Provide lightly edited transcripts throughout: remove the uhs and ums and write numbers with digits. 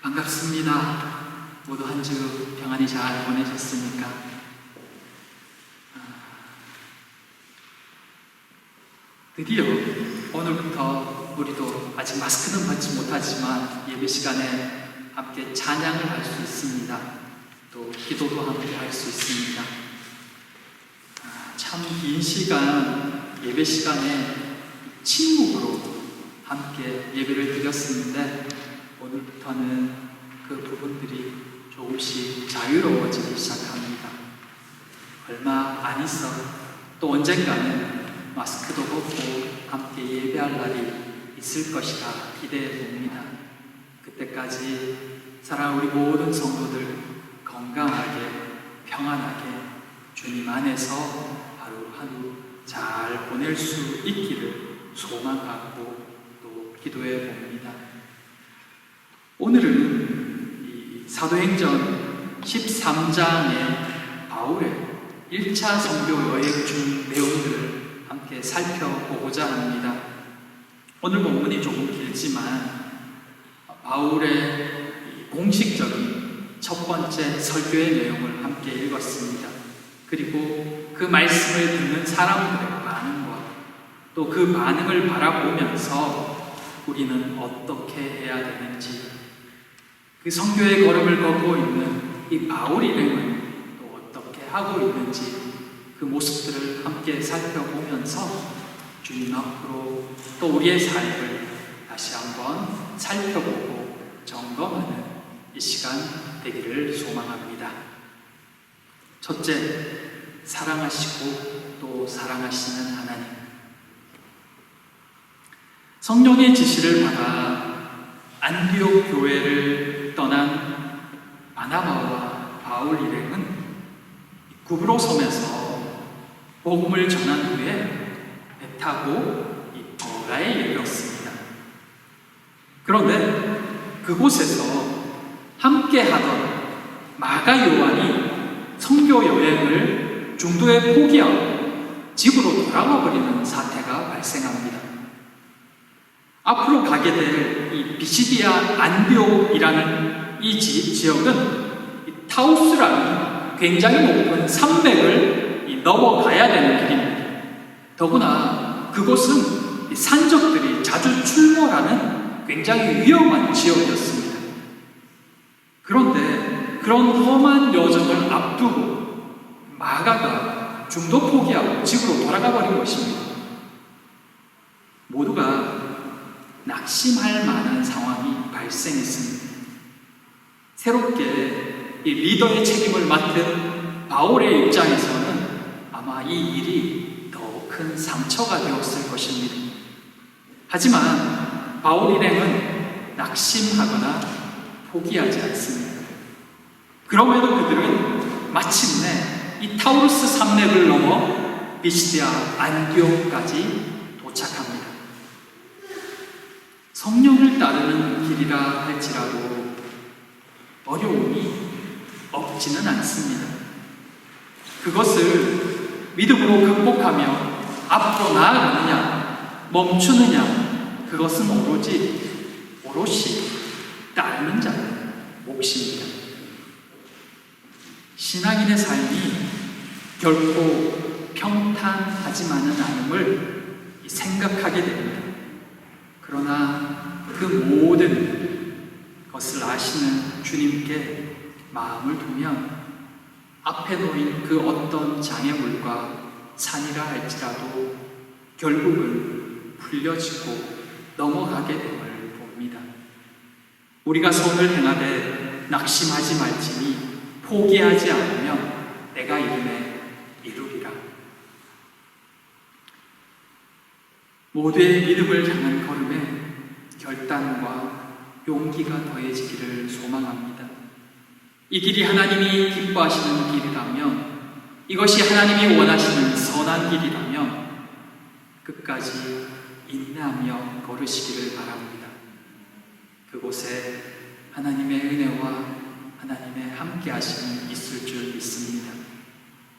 반갑습니다. 모두 한 주 평안히 잘 보내셨습니까? 드디어 오늘부터 우리도 아직 마스크는 받지 못하지만 예배 시간에 함께 찬양을 할 수 있습니다. 또 기도도 함께 할 수 있습니다. 참 긴 시간 예배 시간에 침묵으로 함께 예배를 드렸었는데 오늘부터는 그 부분들이 조금씩 자유로워지기 시작합니다. 얼마 안 있어 또 언젠가는 마스크도 벗고 함께 예배할 날이 있을 것이라 기대해 봅니다. 그때까지 사랑하는 우리 모든 성도들 건강하게 평안하게 주님 안에서 하루하루 잘 보낼 수 있기를 소망하고 또 기도해 봅니다. 오늘은 이 사도행전 13장의 바울의 1차 선교 여행 중 내용들을 함께 살펴보고자 합니다. 오늘 본문이 조금 길지만 바울의 공식적인 첫 번째 설교의 내용을 함께 읽었습니다. 그리고 그 말씀을 듣는 사람들의 반응과 또 그 반응을 바라보면서 우리는 어떻게 해야 되는지, 그 선교의 걸음을 걷고 있는 이 바울 일행은 또 어떻게 하고 있는지 그 모습들을 함께 살펴보면서 주님 앞으로 또 우리의 삶을 다시 한번 살펴보고 점검하는 이 시간 되기를 소망합니다. 첫째, 사랑하시고 또 사랑하시는 하나님. 성령의 지시를 받아 안디옥 교회를 떠난 바나바와 바울 일행은 구브로 섬에서 복음을 전한 후에 배 타고 이 버가에 이르렀습니다. 그런데 그곳에서 함께 하던 마가 요한이 선교 여행을 중도에 포기하고 집으로 돌아가 버리는 사태가 발생합니다. 앞으로 가게 될 이 비시디아 안디옥이라는 이 지역은 이 타우스라는 굉장히 높은 산맥을 넘어가야 되는 길입니다. 더구나 그곳은 이 산적들이 자주 출몰하는 굉장히 위험한 지역이었습니다. 그런데 그런 험한 여정을 앞두고 마가가 중도 포기하고 집으로 돌아가 버린 것입니다. 모두가 낙심할 만한 상황이 발생했습니다. 새롭게 이 리더의 책임을 맡은 바울의 입장에서는 아마 이 일이 더 큰 상처가 되었을 것입니다. 하지만 바울 일행은 낙심하거나 포기하지 않습니다. 그럼에도 그들은 마침내 이 타우루스 산맥을 넘어 비시디아 안디옥까지 도착합니다. 성령을 따르는 길이라 할지라도 어려움이 없지는 않습니다. 그것을 믿음으로 극복하며 앞으로 나아가느냐 멈추느냐, 그것은 오롯이 따르는 자의 몫입니다. 신앙인의 삶이 결코 평탄하지만은 않음을 생각하게 됩니다. 그러나 그 모든 것을 아시는 주님께 마음을 두면 앞에 놓인 그 어떤 장애물과 산이라 할지라도 결국은 풀려지고 넘어가게 됨을 봅니다. 우리가 선을 행하되 낙심하지 말지니 포기하지 않으면 내가 이름에 이루리라. 모두의 믿음을 향한 걸음에 결단과 용기가 더해지기를 소망합니다. 이 길이 하나님이 기뻐하시는 길이라면, 이것이 하나님이 원하시는 선한 길이라면 끝까지 인내하며 걸으시기를 바랍니다. 그곳에 하나님의 은혜와 하나님의 함께 하심이 있을 줄 믿습니다.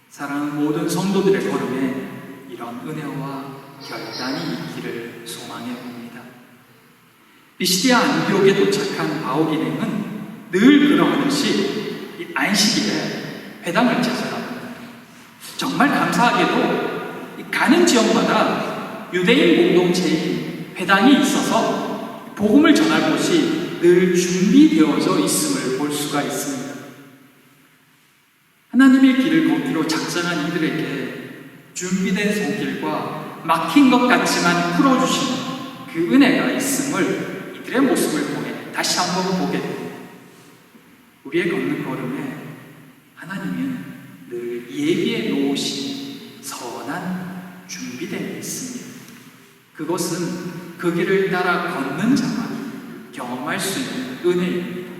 사랑하는 모든 성도들의 걸음에 이런 은혜와 결단이 있기를 소망해 봅니다. 비시디아 안디옥에 도착한 바울 일행은 늘 그러하듯이 이 안식일에 회당을 찾아갑니다. 정말 감사하게도 가는 지역마다 유대인 공동체인 회당이 있어서 복음을 전할 곳이 늘 준비되어져 있음을 볼 수가 있습니다. 하나님의 길을 걷기로 작정한 이들에게 준비된 손길과 막힌 것 같지만 풀어주시는 그 은혜가 있음을 이들의 모습을 통해 다시 한번 보게 됩니다. 우리의 걷는 걸음에 하나님은 늘 예비해 놓으신 선한 준비됨이 있습니다. 그것은 그 길을 따라 걷는 자만 경험할 수 있는 은혜입니다.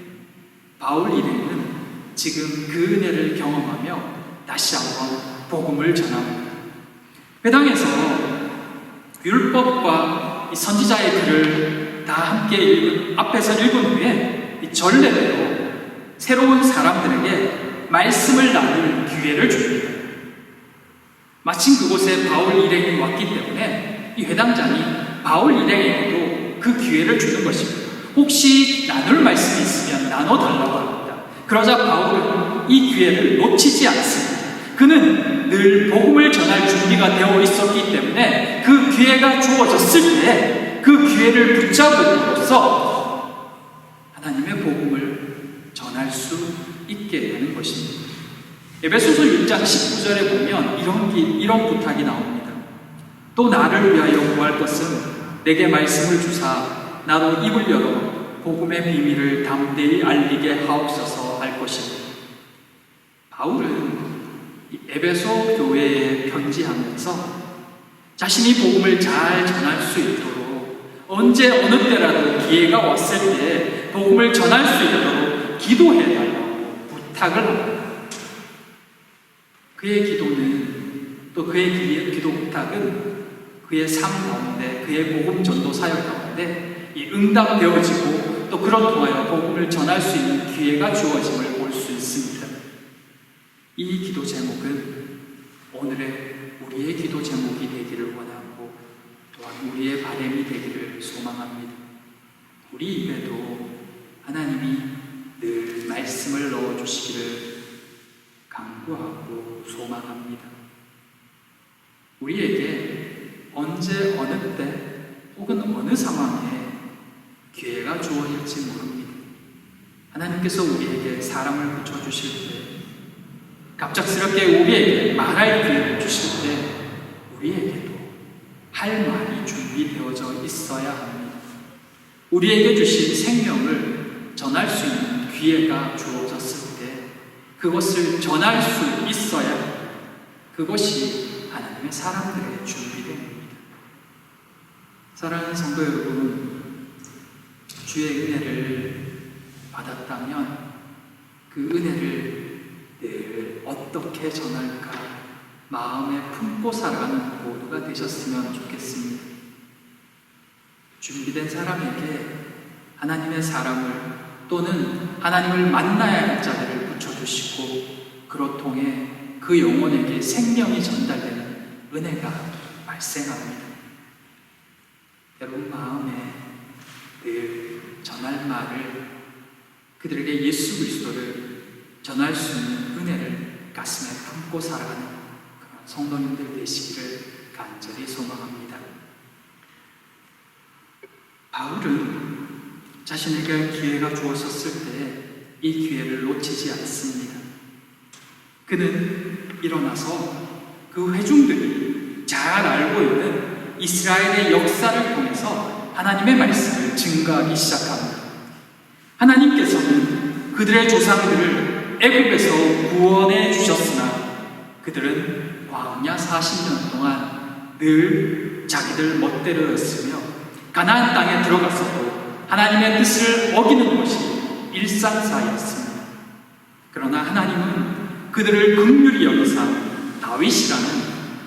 바울 일행은 지금 그 은혜를 경험하며 다시 한번 복음을 전합니다. 회당에서 율법과 이 선지자의 글을 다 함께 앞에서 읽은 후에 이 전례대로 새로운 사람들에게 말씀을 나눌 기회를 줍니다. 마침 그곳에 바울 일행이 왔기 때문에 이 회당장이 바울 일행에게도 그 기회를 주는 것입니다. 혹시 나눌 말씀이 있으면 나눠달라고 합니다. 그러자 바울은 이 기회를 놓치지 않습니다. 그는 늘 복음을 전할 준비가 되어 있었기 때문에 그 기회가 주어졌을 때 그 기회를 붙잡음으로써 하나님의 복음을 전할 수 있게 되는 것입니다. 에베소서 6장 19절에 보면 이런 부탁이 나옵니다. 또 나를 위하여 구할 것은 내게 말씀을 주사 나도 입을 열어 복음의 비밀을 담대히 알리게 하옵소서 할 것입니다. 바울은 에베소 교회에 편지하면서 자신이 복음을 잘 전할 수 있도록 언제 어느 때라도 기회가 왔을 때 복음을 전할 수 있도록 기도해달라고 부탁을 합니다. 그의 기도는 또 그의 기도 부탁은 그의 삶 가운데 그의 복음 전도 사역 가운데 응답되어지고 또 그런 통하여 복음을 전할 수 있는 기회가 주어짐을 볼 수 있습니다. 이 기도 제목은 오늘의 우리의 기도 제목이 되기를 원하고 또한 우리의 바람이 되기를 소망합니다. 우리 입에도 하나님이 늘 말씀을 넣어주시기를 간구하고 소망합니다. 우리에게 언제 어느 때 혹은 어느 상황에 기회가 주어질지 모릅니다. 하나님께서 우리에게 사람을 붙여주실 때 갑작스럽게 우리에게 말할 기회를 주실 때 우리에게도 할 말이 준비되어져 있어야 합니다. 우리에게 주신 생명을 전할 수 있는 기회가 주어졌을 때 그것을 전할 수 있어야 그것이 하나님의 사람들의 준비됨입니다. 사랑하는 성도 여러분, 주의 은혜를 받았다면 그 은혜를 늘 어떻게 전할까 마음에 품고 살아가는 모두가 되셨으면 좋겠습니다. 준비된 사람에게 하나님의 사람을 또는 하나님을 만나야 할 자들을 붙여주시고 그로 통해 그 영혼에게 생명이 전달되는 은혜가 발생합니다. 여러분 마음에 늘 전할 말을 그들에게 예수 그리스도를 전할 수 있는 은혜를 가슴에 품고 살아가는 그런 성도님들 되시기를 간절히 소망합니다. 바울은 자신에게 기회가 주어졌을 때 이 기회를 놓치지 않습니다. 그는 일어나서 그 회중들이 잘 알고 있는 이스라엘의 역사를 통해서 하나님의 말씀을 증거하기 시작합니다. 하나님께서는 그들의 조상들을 애굽에서 구원해 주셨으나 그들은 광야 40년 동안 늘 자기들 멋대로였으며 가나안 땅에 들어갔어도 하나님의 뜻을 어기는 것이 일상사였습니다. 그러나 하나님은 그들을 긍휼히 여기사 다윗이라는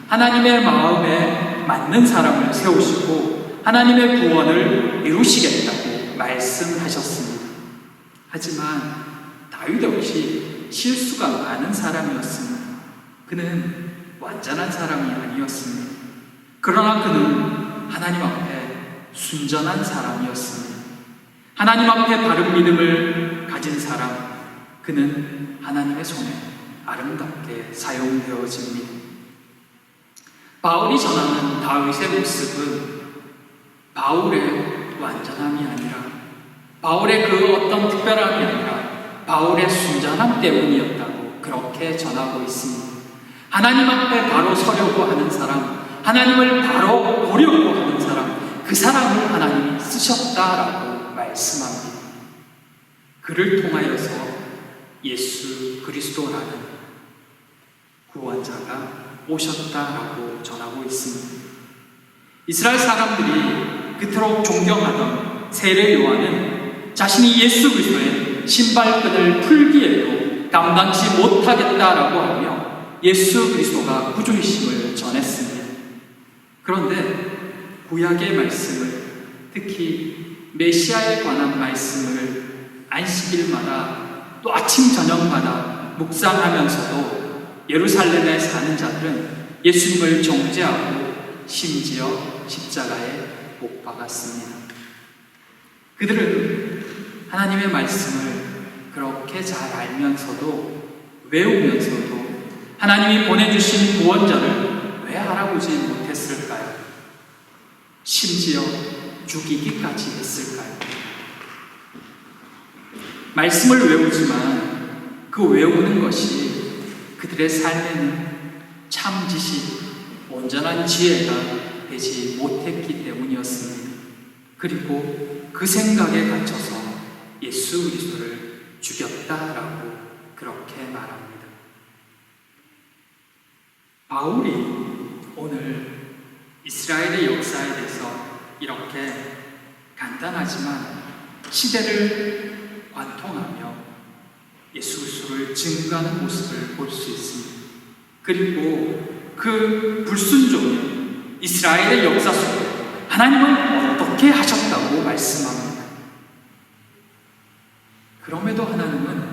하나님의 마음에 맞는 사람을 세우시고 하나님의 구원을 이루시겠다고 말씀하셨습니다. 하지만 다윗 역시 실수가 많은 사람이었습니다. 그는 완전한 사람이 아니었습니다. 그러나 그는 하나님 앞에 순전한 사람이었습니다. 하나님 앞에 바른 믿음을 가진 가진 사람, 그는 하나님의 손에 아름답게 사용되어집니다. 바울이 전하는 다윗의 모습은 바울의 완전함이 아니라, 바울의 그 어떤 특별함이 아니라 바울의 순전함 때문이었다고 그렇게 전하고 있습니다. 하나님 앞에 바로 서려고 하는 사람, 하나님을 바로 보려고 하는 사람, 그 사람을 하나님이 쓰셨다라고 말씀합니다. 그를 통하여서 예수 그리스도라는 구원자가 오셨다라고 전하고 있습니다. 이스라엘 사람들이 그토록 존경하던 세례 요한은 자신이 예수 그리스도의 신발끈을 풀기에도 감당치 못하겠다라고 하며 예수 그리스도가 구주이심을 전했습니다. 그런데 구약의 말씀을, 특히 메시아에 관한 말씀을 안식일마다 또 아침 저녁마다 묵상하면서도 예루살렘에 사는 자들은 예수님을 정죄하고 심지어 십자가에 못 박았습니다. 그들은 하나님의 말씀을 그렇게 잘 알면서도, 외우면서도 하나님이 보내주신 구원자를 왜 알아보지 못했을까요? 심지어 죽이기까지 했을까요? 말씀을 외우지만 그 외우는 것이 그들의 삶에는 참 지식, 온전한 지혜가 되지 못했기 때문이었습니다. 그리고 그 생각에 갇혀서 예수 그리스도를 죽였다라고 그렇게 말합니다. 바울이 오늘 이스라엘의 역사에 대해서 이렇게 간단하지만 시대를 관통하며 예수 그리스도를 증거하는 모습을 볼 수 있습니다. 그리고 그 불순종이 이스라엘의 역사 속에 하나님은 어떻게 하셨다고 말씀합니다. 그럼에도 하나님은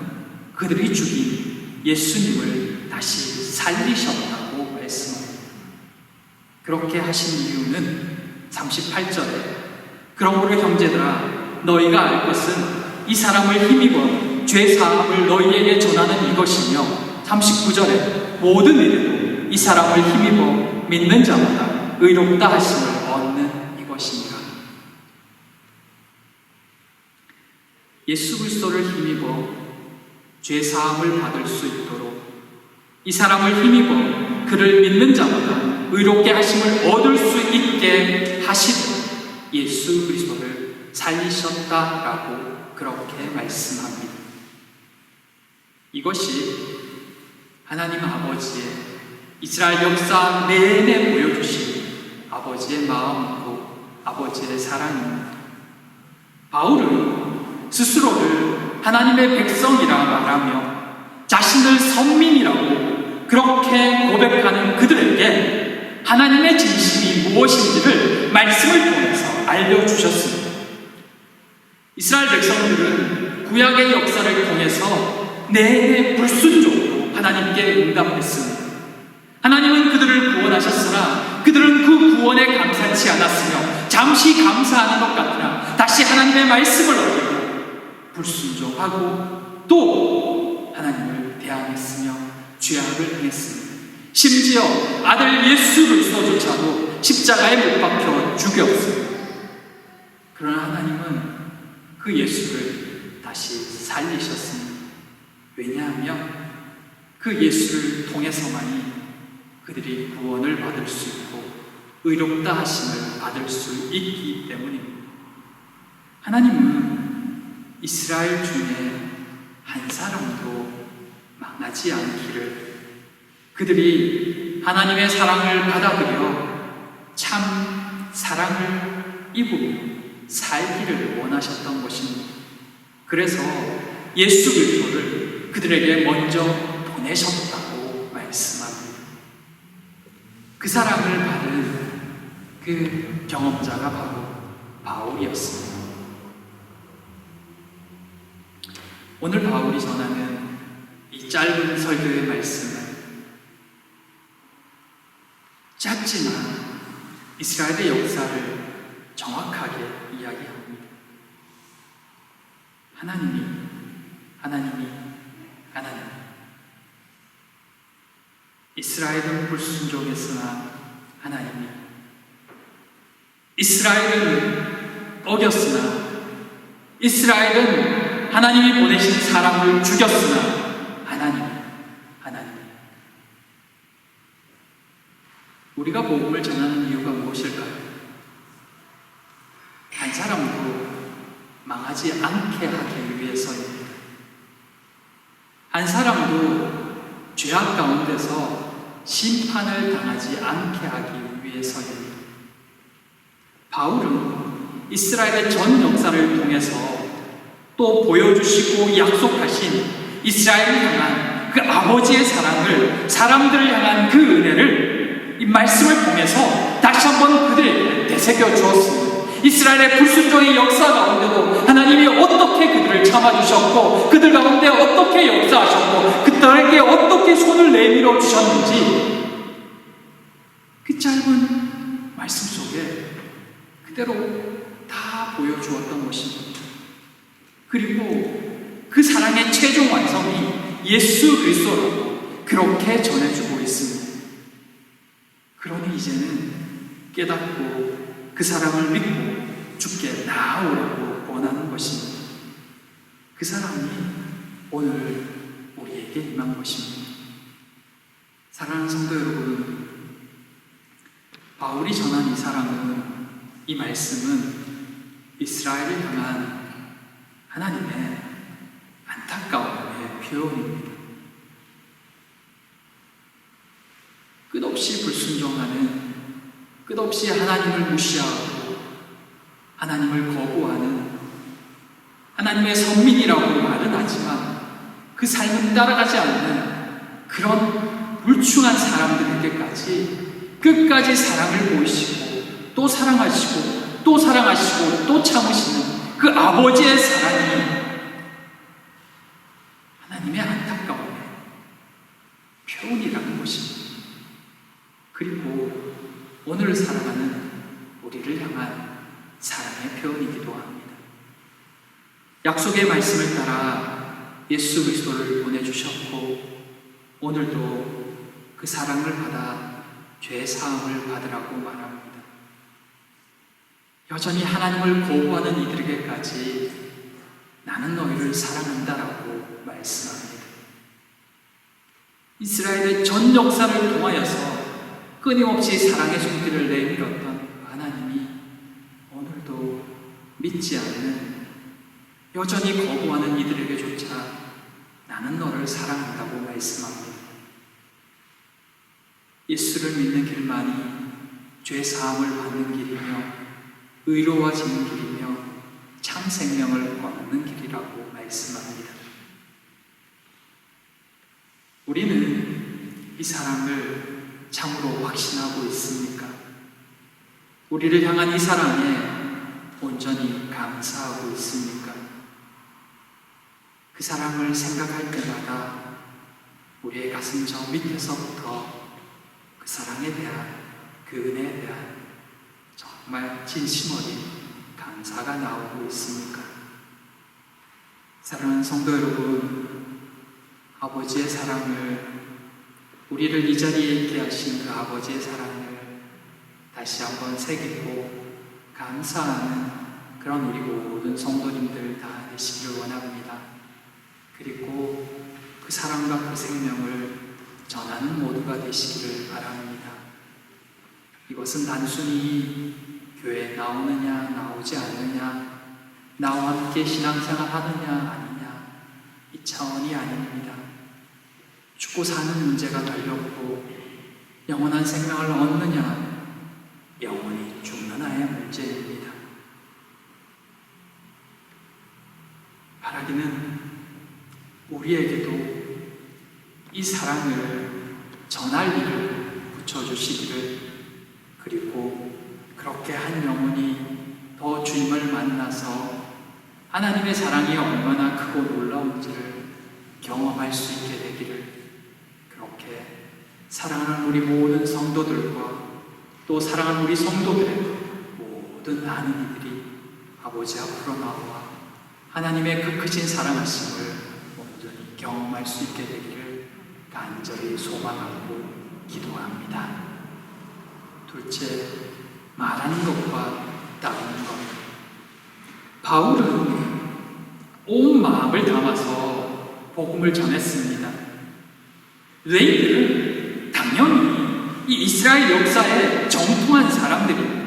그들이 죽인 예수님을 다시 살리셨다고 말씀합니다. 그렇게 하신 이유는 38절에 그러므로 형제들아 너희가 알 것은 이 사람을 힘입어 죄 사함을 너희에게 전하는 이것이며 39절에 모든 일에도 이 사람을 힘입어 믿는 자마다 의롭다 하심을 얻는 이것입니다. 예수 그리스도를 힘입어 죄 사함을 받을 수 있도록 이 사람을 힘입어 그를 믿는 자마다 의롭게 하심을 얻을 수 있게 하시되 예수 그리스도를 살리셨다라고 그렇게 말씀합니다. 이것이 하나님 아버지의 이스라엘 역사 내내 보여주신 아버지의 마음이고 아버지의 사랑입니다. 바울은 스스로를 하나님의 백성이라 말하며 자신을 선민이라고 그렇게 고백하는 그들에게 하나님의 진심이 무엇인지를 말씀을 통해서 알려주셨습니다. 이스라엘 백성들은 구약의 역사를 통해서 내내 불순종으로 하나님께 응답했습니다. 하나님은 그들을 구원하셨으나 그들은 그 구원에 감사치 않았으며 잠시 감사하는 것 같으나 다시 하나님의 말씀을 어기고 불순종하고 또 하나님을 대항했으며 죄악을 행했습니다. 심지어 아들 예수 그리스도조차도 십자가에 못 박혀 죽였습니다. 그러나 하나님은 그 예수를 다시 살리셨습니다. 왜냐하면 그 예수를 통해서만이 그들이 구원을 받을 수 있고 의롭다 하심을 받을 수 있기 때문입니다. 하나님은 이스라엘 중에 한 사람도 망하지 않기를, 그들이 하나님의 사랑을 받아들여 참 사랑을 입으며 살기를 원하셨던 것입니다. 그래서 예수 그리스도를 그들에게 먼저 보내셨다고 말씀합니다. 그 사랑을 받은 그 경험자가 바로 바울이었습니다. 오늘 바울이 전하는 이 짧은 설교의 말씀은 짧지만 이스라엘의 역사를 정확하게 이야기합니다. 하나님이 하나님이 하나님. 이스라엘은 불순종했으나 하나님이, 이스라엘은 어겼으나, 이스라엘은 하나님이 보내신 사람을 죽였으나 하나님. 우리가 복음을 전하는 이유가 무엇일까요? 한 사람도 망하지 않게 하기 위해서입니다. 한 사람도 죄악 가운데서 심판을 당하지 않게 하기 위해서입니다. 바울은 이스라엘의 전 역사를 통해서 또 보여주시고 약속하신 이스라엘을 향한 그 아버지의 사랑을, 사람들을 향한 그 은혜를 이 말씀을 통해서 다시 한번 그들에게 되새겨 주었습니다. 이스라엘의 불순종의 역사 가운데도 하나님이 어떻게 그들을 참아주셨고, 그들 가운데 어떻게 역사하셨고, 그들에게 어떻게 손을 내밀어 주셨는지 그 짧은 말씀 속에 그대로 다 보여주었던 것입니다. 그리고 그 사랑의 최종 완성이 예수 그리스도라고 그렇게 전해주고 있습니다. 그러니 이제는 깨닫고 그 사랑을 믿고 주께 나아오라고 원하는 것입니다. 그 사랑이 오늘 우리에게 임한 것입니다. 사랑하는 성도 여러분, 바울이 전한 이 사랑은, 이 말씀은 이스라엘을 향한 하나님의 안타까움의 표현입니다. 끝없이 불순종하는, 끝없이 하나님을 무시하고 하나님을 거부하는, 하나님의 선민이라고 말은 하지만 그 삶을 따라가지 않는 그런 불충한 사람들에게까지 끝까지 사랑을 보이시고 또 사랑하시고 또 사랑하시고 또 참으시는 그 아버지의 사랑이 하나님의 안타까움의 표현이라는 것입니다. 그리고 오늘 사랑하는 우리를 향한 사랑의 표현이기도 합니다. 약속의 말씀을 따라 예수 그리스도를 보내주셨고, 오늘도 그 사랑을 받아 죄 사함을 받으라고 말합니다. 여전히 하나님을 거부하는 이들에게까지 나는 너희를 사랑한다라고 말씀합니다. 이스라엘의 전 역사를 통하여서 끊임없이 사랑의 손길을 내밀었던 하나님이 오늘도 믿지 않는, 여전히 거부하는 이들에게조차 나는 너를 사랑한다고 말씀합니다. 예수를 믿는 길만이 죄 사함을 받는 길이며 의로워지는 길이며 참 생명을 얻는 길이라고 말씀합니다. 우리는 이 사랑을 참으로 확신하고 있습니까? 우리를 향한 이 사랑에 온전히 감사하고 있습니까? 그 사랑을 생각할 때마다 우리의 가슴 저 밑에서부터 그 사랑에 대한, 그 은혜에 대한 정말 진심 어린 감사가 나오고 있습니까? 사랑하는 성도 여러분, 아버지의 사랑을, 우리를 이 자리에 있게 하신 그 아버지의 사랑을 다시 한번 새기고 감사하는 그런 우리 모든 성도님들 다 되시기를 원합니다. 그리고 그 사랑과 그 생명을 전하는 모두가 되시기를 바랍니다. 이것은 단순히 교회에 나오느냐 나오지 않느냐, 나와 함께 신앙생활 하느냐 아니냐, 이 차원이 아닙니다. 죽고 사는 문제가 달렸고 영원한 생명을 얻느냐, 영원히 죽느냐의 문제입니다. 바라기는 우리에게도 이 사랑을 전할 일을 붙여주시기를, 그리고 그렇게 한 영혼이 더 주님을 만나서 하나님의 사랑이 얼마나 크고 놀라운지를 경험할 수 있게 되기를, 그렇게 사랑하는 우리 모든 성도들과 또 사랑하는 우리 성도들의 모든 아는 이들이 아버지 앞으로 나와 하나님의 그 크신 사랑하심을 경험할 수 있게 되기를 간절히 소망하고 기도합니다. 둘째, 말하는 것과 따르는 것. 바울은 온 마음을 담아서 복음을 전했습니다. 유대인들은 당연히 이 이스라엘 역사에 정통한 사람들입니다.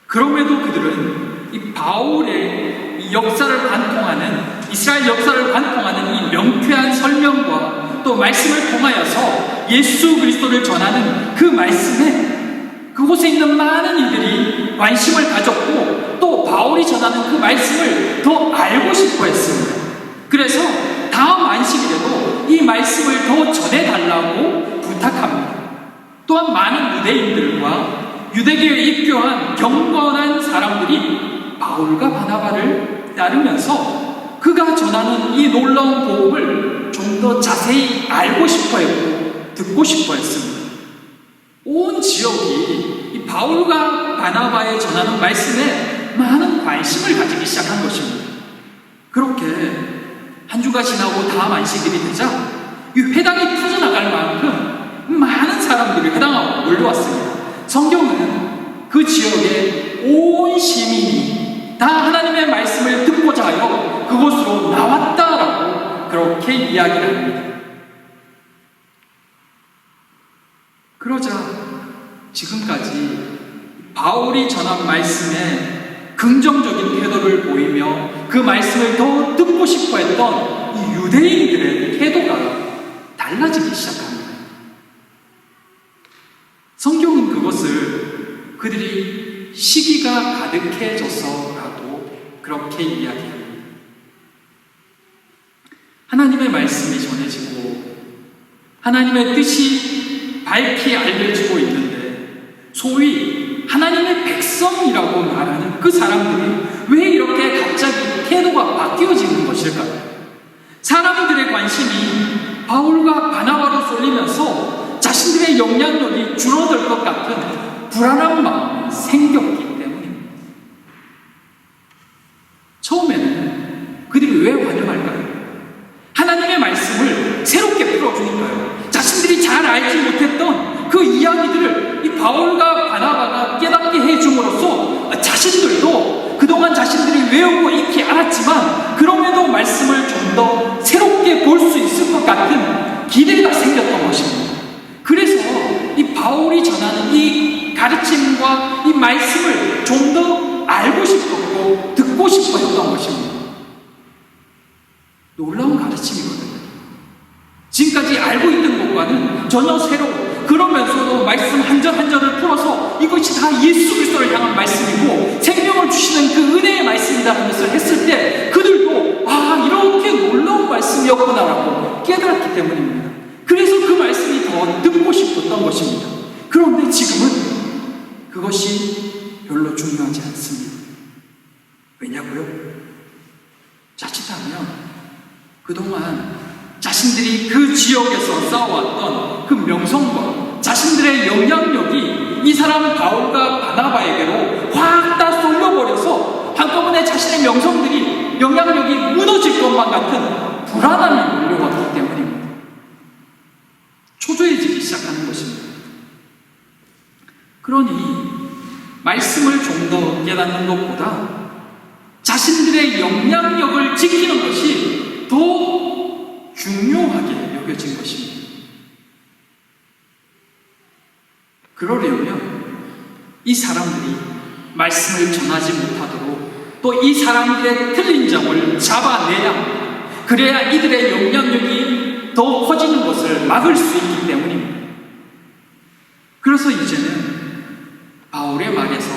그럼에도 그들은 이 바울의 이 역사를 관통하는, 이스라엘 역사를 관통하는 이 명쾌한 설명과 또 말씀을 통하여서 예수 그리스도를 전하는 그 말씀에 그곳에 있는 많은 이들이 관심을 가졌고 또 바울이 전하는 그 말씀을 더 알고 싶어 했습니다. 그래서 다음 안식일에도 이 말씀을 더 전해달라고 부탁합니다. 또한 많은 유대인들과 유대교에 입교한 경건한 사람들이 바울과 바나바를 따르면서 그가 전하는 이 놀라운 복음을 좀 더 자세히 알고 싶어 했고 듣고 싶어 했습니다. 온 지역이 이 바울과 바나바의 전하는 말씀에 많은 관심을 가지기 시작한 것입니다. 그렇게 한 주가 지나고 다음 안식일이 되자 이 회당이 터져나갈 만큼 많은 사람들이 회당하고 몰려왔습니다. 성경은 그 지역의 온 시민이 다 하나님의 말씀을 듣고자 하여 그곳으로 나왔다라고 그렇게 이야기를 합니다. 그러자 지금까지 바울이 전한 말씀에 긍정적인 태도를 보이며 그 말씀을 더 듣고 싶어 했던 이 유대인들의 태도가 달라지기 시작합니다. 성경은 그것을 그들이 시기가 가득해져서라도 그렇게 이야기합니다. 하나님의 말씀이 전해지고 하나님의 뜻이 밝히 알려지고 있는데 소위 하나님의 백성이라고 말하는 그 사람들이 왜 이렇게 갑자기 태도가 바뀌어지는 것일까요? 사람들의 관심이 바울과 바나바로 쏠리면서 자신들의 영향력이 줄어들 것 같은 불안한 마음이 생겼기 때문입니다. 처음에는 그들이 왜 환영할까요? 하나님의 말씀을 새롭게 풀어주니까요. 자신들이 잘 알지 못했던 그 이야기들을 이 바울과 바나바가 깨닫게 해줌으로써 자신들도 그동안 자신들이 외우고 익히 알았지만 그럼에도 말씀을 좀 더 새롭게 볼 수 있을 것 같은 기대가 생겼던 것입니다. 그래서 이 바울이 전하는 이 가르침과 이 말씀을 좀 더 알고 싶었고 듣고 싶어 했던 것입니다. 놀라운 가르침이거든요. 지금까지 알고 있는 것과는 전혀 새로운, 그러면서도 말씀 한 절 한 절을 풀어서 이것이 다 예수 그리스도를 향한 말씀이고 생명을 주시는 그 은혜의 말씀이라는 것을 했을 때 그들도 이렇게 놀라운 말씀이었구나라고 깨달았기 때문입니다. 그래서 그 말씀이 더 듣고 싶었던 것입니다. 그런데 지금은 그것이 별로 중요하지 않습니다. 왜냐고요? 자칫하면 그동안 자신들이 그 지역에서 쌓아왔던 그 명성과 자신들의 영향력이 이 사람 바울과 바나바에게로 확 다 쏠려버려서 한꺼번에 자신의 명성들이 영향력이 무너질 것만 같은 불안함이 몰려왔기 때문입니다. 초조해지기 시작하는 것입니다. 그러니 말씀을 좀 더 깨닫는 것보다 자신들의 영향력을 지키는 것이 더 중요하게 여겨진 것입니다. 그러려면 이 사람들이 말씀을 전하지 못하도록 또 이 사람들의 틀린 점을 잡아내야 그래야 이들의 영향력이 더 커지는 것을 막을 수 있기 때문입니다. 그래서 이제는 바울의 말에서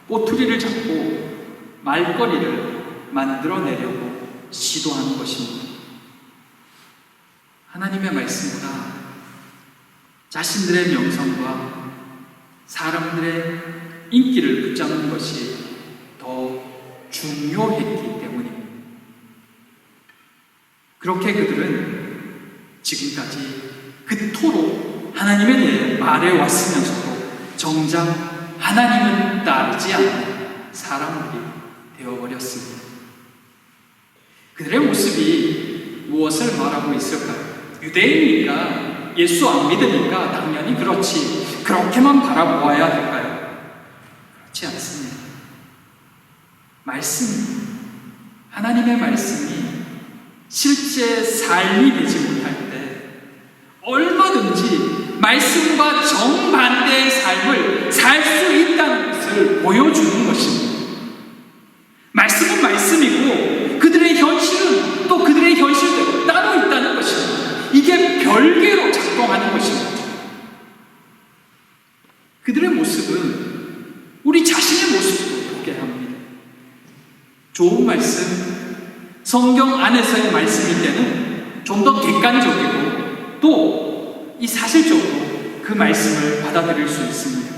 꼬투리를 잡고 말거리를 만들어내려고 시도하는 것입니다. 하나님의 말씀보다 자신들의 명성과 사람들의 인기를 붙잡는 것이 더 중요했기 때문입니다. 그렇게 그들은 지금까지 그토록 하나님에 대해 말해왔으면서도 정작 하나님을 따르지 않는 사람들이 되어버렸습니다. 그들의 모습이 무엇을 말하고 있을까요? 유대인이니까 예수 안 믿으니까 당연히 그렇지. 그렇게만 바라보아야 될까요? 그렇지 않습니다. 하나님의 말씀이 실제 삶이 되지 못할 때 얼마든지 말씀과 정반대의 삶을 살 수 있다는 것을 보여주는 것입니다. 말씀은 말씀이고 그들의 현실은 또 그들의 현실대로 따로 있다는 것입니다. 이게 별개로 작동하는 것입니다. 그들의 모습은 우리 자신의 모습도 보게 합니다. 좋은 말씀, 성경 안에서의 말씀일 때는 좀 더 객관적이고 또 이 사실적으로 그 말씀을 받아들일 수 있습니다.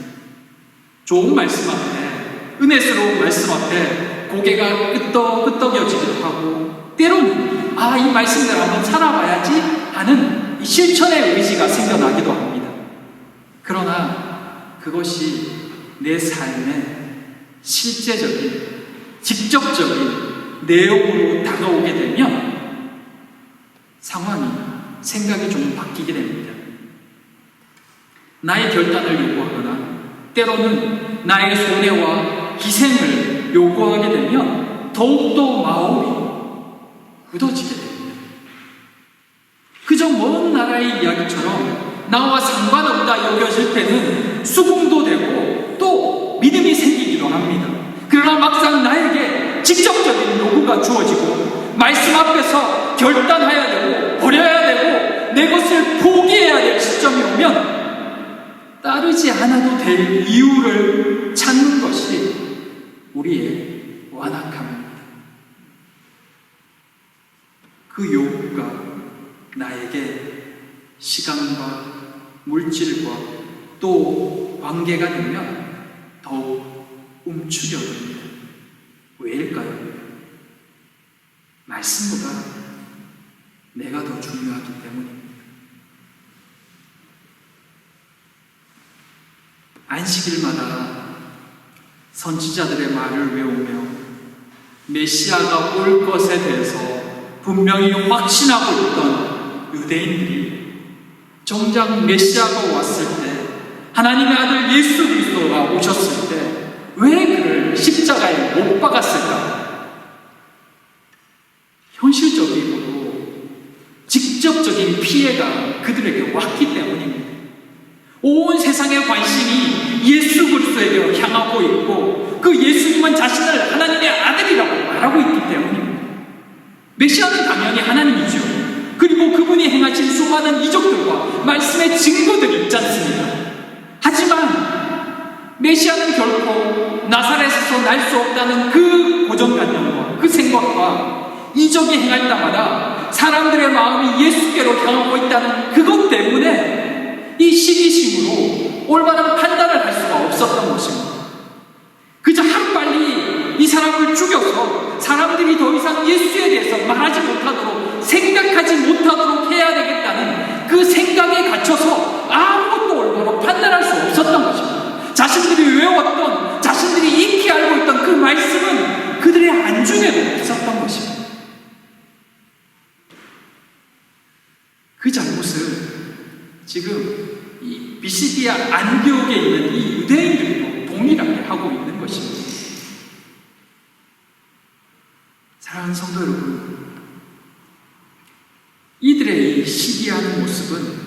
좋은 말씀 앞에, 은혜스러운 말씀 앞에 고개가 끄덕끄덕여지기도 하고 때로는 이 말씀대로 한번 살아봐야지 하는 이 실천의 의지가 생겨나기도 합니다. 그러나 그것이 내 삶의 실제적인, 직접적인 내용으로 다가오게 되면 상황이, 생각이 좀 바뀌게 됩니다. 나의 결단을 요구하거나 때로는 나의 손해와 희생을 요구하게 되면 더욱더 마음이 굳어지게 됩니다. 그저 먼 나라의 이야기처럼 나와 상관없다 여겨질 때는 수긍도 되고 또 믿음이 생기기도 합니다. 그러나 막상 나에게 직접적인 요구가 주어지고 말씀 앞에서 결단해야 되고 버려야 되고 내 것을 포기해야 될 시점이 오면 따르지 않아도 될 이유를 찾는 것이 우리의 완악함입니다. 그 요구가 나에게 시간과 물질과 또 관계가 되면 더욱 움츠려듭니다. 왜일까요? 말씀보다 내가 더 중요하기 때문입니다. 안식일마다 선지자들의 말을 외우며 메시아가 올 것에 대해서 분명히 확신하고 있던 유대인들이 정작 메시아가 왔을 때, 하나님의 아들 예수 그리스도가 오셨을 때 왜 그를 십자가에 못 박았을까? 현실적이고 직접적인 피해가 그들에게 왔기 때문입니다. 온 세상의 관심이 예수 그리스도에게 향하고 있고 그 예수님은 자신을 하나님의 아들이라고 말하고 있기 때문입니다. 메시아는 당연히 하나님이죠. 그리고 그분이 행하신 수많은 이적들과 말씀의 증거들이 있지 않습니까? 하지만 메시아는 결코 나사렛에서 날 수 없다는 그 고정관념과 그 생각과 이적이 행할 때마다 사람들의 마음이 예수께로 향하고 있다는 그것 때문에 이 시기심으로 올바른 판단을 할 수가 없었던 것입니다. 그저 하루빨리 이 사람을 죽여서 사람들이 더 이상 예수에 대해서 말하지 못하도록, 생각하지 못하도록 해야 되겠다는 그 생각에 갇혀서 아무것도 올바로 판단할 수 없었던 것입니다. 자신들이 외웠던, 자신들이 익히 알고 있던 그 말씀은 그들의 안중에도 있었던 것입니다. 그 잘못을 지금 이 비시디아 안디옥에 있는 이 유대인들도 동일하게 하고 있는 것입니다. 사랑하는 성도 여러분, 이들의 이 시기하는 모습은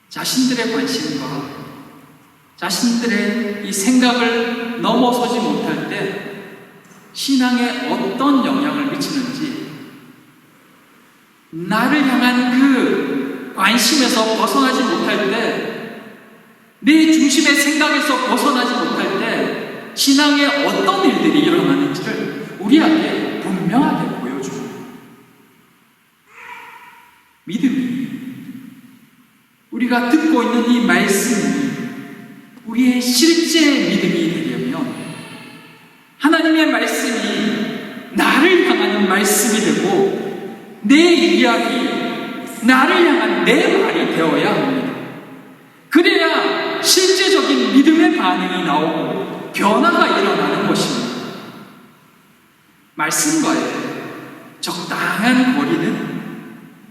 자신들의 관심과 자신들의 이 생각을 넘어서지 못할 때 신앙에 어떤 영향을 미치는지, 나를 향한 그 관심에서 벗어나지 못할 때, 내 중심의 생각에서 벗어나지 못할 때 신앙에 어떤 일들이 일어나는지를 우리에게 분명하게 보여줍니다. 믿음이, 우리가 듣고 있는 이 말씀이 우리의 실제 믿음이 되려면 하나님의 말씀이 나를 향하는 말씀이 되고 내 이야기, 나를 향한 내 말이 되어야 합니다. 그래야 실제적인 믿음의 반응이 나오고 변화가 일어나는 것입니다. 말씀과의 적당한 거리는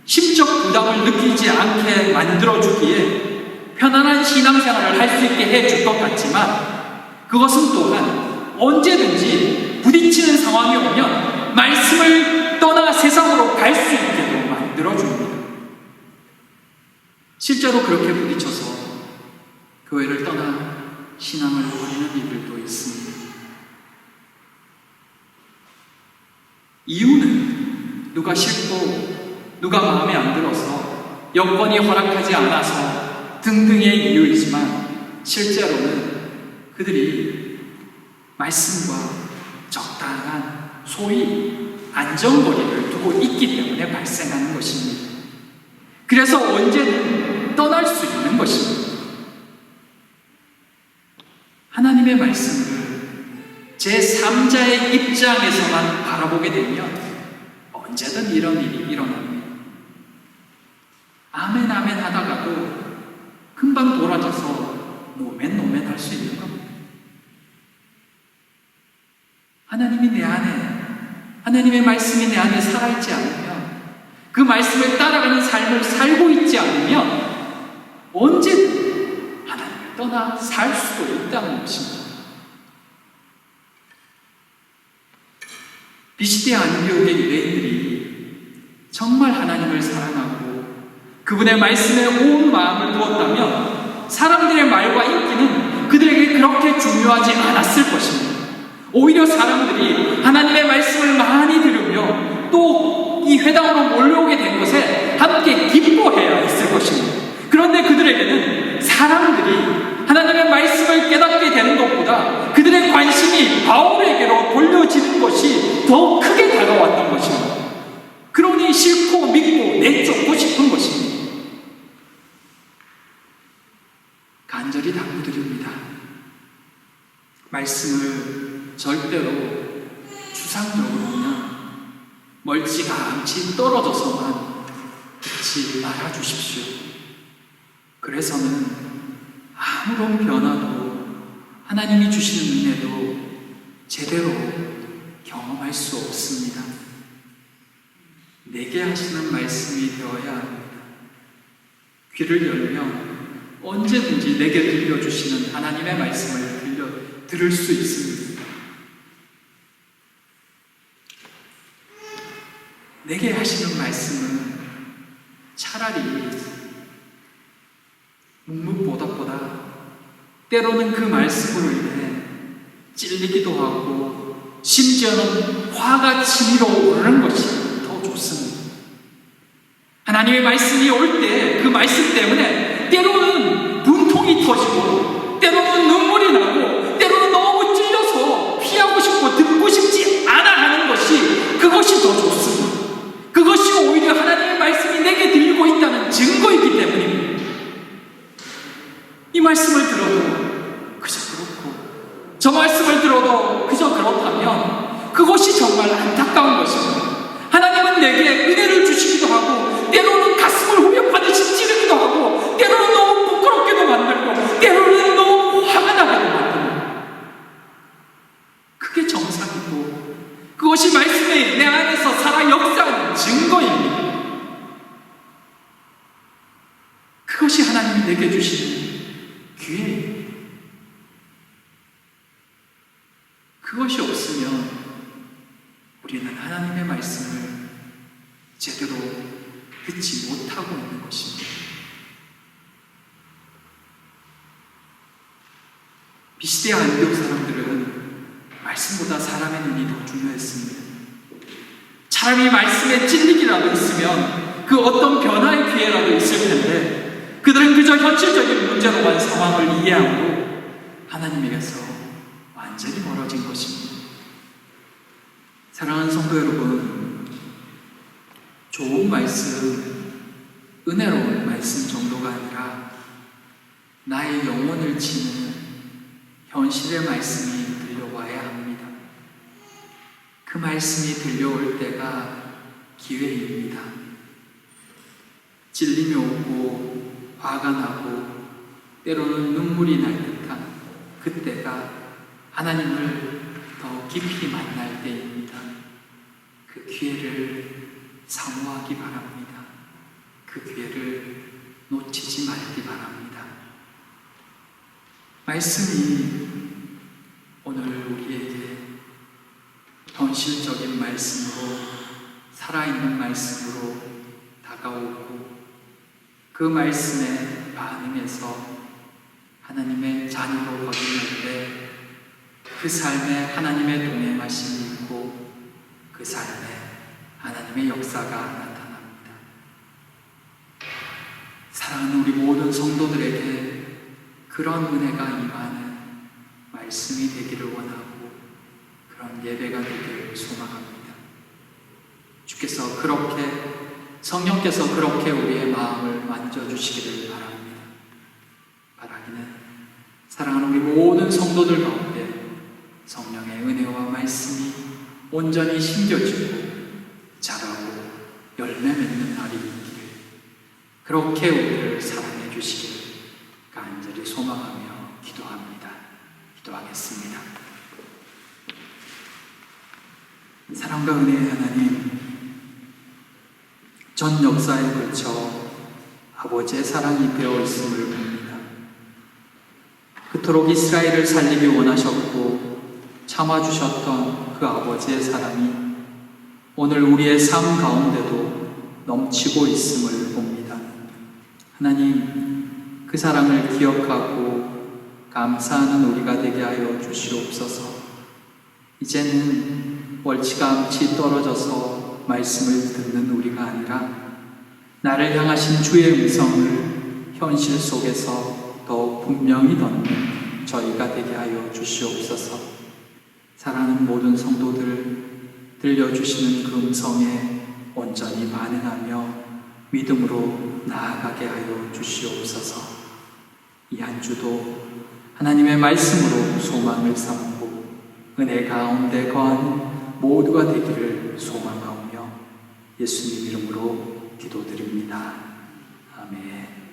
심적 부담을 느끼지 않게 만들어주기에 편안한 신앙생활을 할 수 있게 해줄 것 같지만, 그것은 또한 언제든지 부딪히는 상황이 오면 말씀을 떠나 세상으로 갈 수 있게도 만들어줍니다. 실제로 그렇게 부딪혀서 교회를 떠나 신앙을 버리는 이들도 있습니다. 이유는 누가 싫고 누가 마음에 안 들어서 여건이 허락하지 않아서 등등의 이유이지만, 실제로는 그들이 말씀과 적당한 소위 안전거리를 두고 있기 때문에 발생하는 것입니다. 그래서 언제든 떠날 수 있는 것입니다. 하나님의 말씀을 제3자의 입장에서만 바라보게 되면 언제든 이런 일이 일어납니다. 아멘 아멘 하다가도 금방 돌아져서 노멘 할 수 있는 겁니다. 하나님이 내 안에, 하나님의 말씀이 내 안에 살아있지 않으면, 그 말씀을 따라가는 삶을 살고 있지 않으면 언제든 하나님을 떠나 살 수도 있다는 것입니다. 비시대 안디옥의 유대인들이 정말 하나님을 사랑하고 그분의 말씀에 온 마음을 두었다면 사람들의 말과 인기는 그들에게 그렇게 중요하지 않았을 것입니다. 오히려 사람들이 하나님의 말씀을 많이 들으며 또 이 회당으로 몰려오게 된 것에 함께 기뻐해야 했을 것입니다. 그런데 그들에게는 사람들이 하나님의 말씀을 깨닫게 되는 것보다 그들의 관심이 바울에게로 돌려지는 것이 더 크게 다가왔던 것입니다. 그러니 싫고 믿고 내쫓고 싶은 것입니다. 간절히 당부드립니다. 말씀을 절대로 추상적으로나 멀찌감치 떨어져서만 듣지 말아주십시오. 그래서는 아무런 변화도 하나님이 주시는 은혜도 제대로 경험할 수 없습니다. 내게 하시는 말씀이 되어야 합니다. 귀를 열면 언제든지 내게 들려주시는 하나님의 말씀을 들을 수 있습니다. 내게 하시는 말씀은 차라리 묵묵보답보다 때로는 그 말씀으로 인해 찔리기도 하고 심지어는 화가 치밀어 오르는 것이 더 좋습니다. 하나님의 말씀이 올 때 그 말씀 때문에 때로는 분통이 터지고 때로는 눈물이 나고 때로는 너무 찔려서 피하고 싶고 듣고 싶지 않아 하는 것이, 그것이 더 좋습니다. 그것이 오히려 하나님의 말씀이 내게 들리고 있다는 증거이기 때문입니다. 이 말씀을 들어도 그저 그렇고 저 말씀을 들어도 그저 그렇다면 그것이 정말 안타까운 것입니다. 하나님은 내게 은혜를 주시기도 하고 때로는 가슴을 후벼파듯이 찌르기도 하고 때로는 너무 부끄럽게도 만들고 때로는 너무 화가 나게도 만들고, 그게 정상이고 그것이 말씀이 내 안에서 살아 역사하는 증거입니다. 그것이 하나님이 내게 주시는 기회입니다. 그것이 없으면 우리는 하나님의 말씀을 제대로 듣지 못하고 있는 것입니다. 비시대 안디옥 사람들은 말씀보다 사람의 눈이 더 중요했습니다. 차라리 말씀에 찔리기라도 있으면 그 어떤 변화의 기회라도 있을 텐데 그들은 그저 현실적인 문제로만 상황을 이해하고 하나님에게서 완전히 멀어진 것입니다. 사랑하는 성도 여러분, 좋은 말씀, 은혜로운 말씀 정도가 아니라 나의 영혼을 치는 현실의 말씀이 들려와야 합니다. 그 말씀이 들려올 때가 기회입니다. 찔림이 오고 화가 나고 때로는 눈물이 날 듯한 그때가 하나님을 더 깊이 만날 때입니다. 그 기회를 사모하기 바랍니다. 그 기회를 놓치지 말기 바랍니다. 말씀이 오늘 우리에게 현실적인 말씀으로, 살아있는 말씀으로 다가오고 그 말씀에 반응해서 하나님의 자녀로 거듭날 때 그 삶에 하나님의 동행하심이 있고 그 삶에 하나님의 역사가 나타납니다. 사랑하는 우리 모든 성도들에게 그런 은혜가 임하는 말씀이 되기를 원하고 그런 예배가 되기를 소망합니다. 주께서 성령께서 그렇게 우리의 마음을 만져주시기를 바랍니다. 바라기는 사랑하는 우리 모든 성도들 가운데 성령의 은혜와 말씀이 온전히 심겨지고 자라고 열매 맺는 날이 있기를, 그렇게 우리를 사랑해 주시기를 간절히 소망하며 기도합니다. 기도하겠습니다. 사랑과 은혜의 하나님, 전 역사에 걸쳐 아버지의 사랑이 되어 있음을 봅니다. 그토록 이스라엘을 살리기 원하셨고 참아주셨던 그 아버지의 사랑이 오늘 우리의 삶 가운데도 넘치고 있음을 봅니다. 하나님, 그 사랑을 기억하고 감사하는 우리가 되게 하여 주시옵소서. 이제는 월치감치 떨어져서 말씀을 듣는 우리가 아니라 나를 향하신 주의 음성을 현실 속에서 더욱 분명히 듣는 저희가 되게 하여 주시옵소서. 사랑하는 모든 성도들, 들려주시는 그 음성에 온전히 반응하며 믿음으로 나아가게 하여 주시옵소서. 이 한 주도 하나님의 말씀으로 소망을 삼고 은혜 가운데 거한 모두가 되기를 소망하오며 예수님 이름으로 기도드립니다. 아멘.